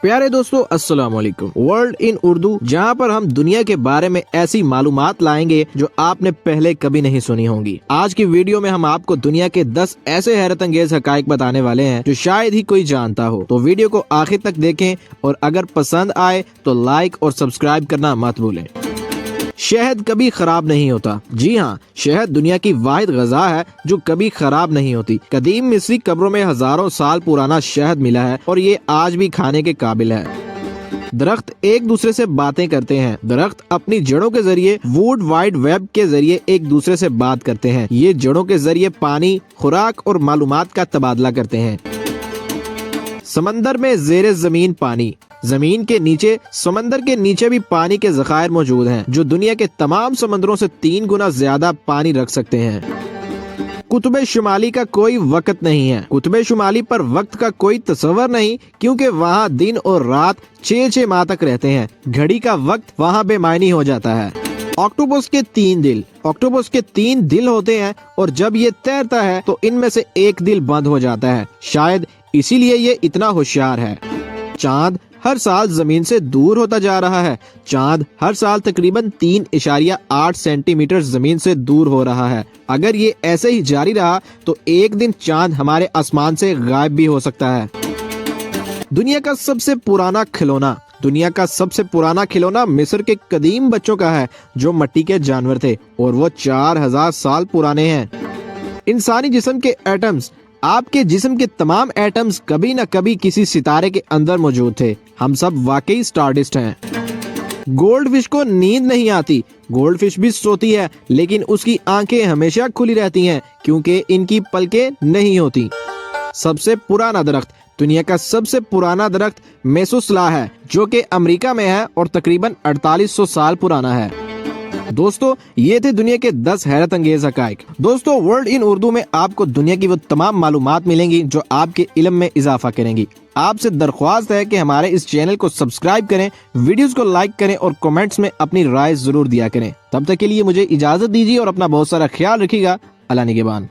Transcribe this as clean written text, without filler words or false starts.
प्यारे दोस्तों, अस्सलाम वालेकुम। वर्ल्ड इन उर्दू, जहाँ पर हम दुनिया के बारे में ऐसी मालूमात लाएंगे जो आपने पहले कभी नहीं सुनी होंगी। आज की वीडियो में हम आपको दुनिया के 10 ऐसे हैरत अंगेज हकाइक बताने वाले हैं जो शायद ही कोई जानता हो। तो वीडियो को आखिर तक देखें और अगर पसंद आए तो लाइक और सब्सक्राइब करना मत भूलें। शहद कभी खराब नहीं होता। जी हाँ, शहद दुनिया की वाहिद ग़िज़ा है जो कभी खराब नहीं होती। कदीम मिस्री कब्रों में हजारों साल पुराना शहद मिला है और ये आज भी खाने के काबिल है। दरख्त एक दूसरे से बातें करते हैं। दरख्त अपनी जड़ों के जरिए वुड वाइड वेब के जरिए एक दूसरे से बात करते हैं। ये जड़ों के जरिए पानी, खुराक और मालूमात का तबादला करते हैं। समंदर में ज़ेरे ज़मीन पानी। जमीन के नीचे, समंदर के नीचे भी पानी के ज़खायर मौजूद हैं जो दुनिया के तमाम समंदरों से 3 गुना ज्यादा पानी रख सकते हैं। कुतुब शुमाली का कोई वक्त नहीं है। कुतुब शुमाली पर वक्त का कोई तस्वर नहीं, क्योंकि वहाँ दिन और रात 6-6 माह तक रहते हैं। घड़ी का वक्त वहाँ बेमायनी हो जाता है। ऑक्टोपस के 3 दिल। ऑक्टोपस के 3 दिल होते हैं और जब ये तैरता है तो इनमें से एक दिल बंद हो जाता है। शायद इसीलिए ये इतना होशियार है। चांद हर साल जमीन से दूर होता जा रहा है। चांद हर साल तकरीबन 3.8 सेंटीमीटर जमीन से दूर हो रहा है। अगर ये ऐसे ही जारी रहा तो एक दिन चांद हमारे आसमान से गायब भी हो सकता है। दुनिया का सबसे पुराना खिलौना। दुनिया का सबसे पुराना खिलौना मिस्र के कदीम बच्चों का है जो मिट्टी के जानवर थे और वो 4000 साल पुराने हैं। इंसानी जिस्म के एटम्स। आपके जिस्म के तमाम एटम्स कभी न कभी किसी सितारे के अंदर मौजूद थे। हम सब वाकई स्टारडिस्ट हैं। गोल्ड फिश को नींद नहीं आती। गोल्ड फिश भी सोती है, लेकिन उसकी आंखें हमेशा खुली रहती हैं क्योंकि इनकी पलकें नहीं होती। सबसे पुराना दरख्त। दुनिया का सबसे पुराना दरख्त मेसोसला है जो कि अमेरिका में है और तकरीबन 4800 साल पुराना है। दोस्तों, ये थे दुनिया के 10 हैरत अंगेज हकाइक। दोस्तों, वर्ल्ड इन उर्दू में आपको दुनिया की वो तमाम मालूमात मिलेंगी जो आपके इल्म में इजाफा करेंगी। आपसे दरख्वास्त है कि हमारे इस चैनल को सब्सक्राइब करें, वीडियोस को लाइक करें और कमेंट्स में अपनी राय जरूर दिया करें। तब तक के लिए मुझे इजाजत दीजिए और अपना बहुत सारा ख्याल रखिएगा। अल्लाह निगहबान।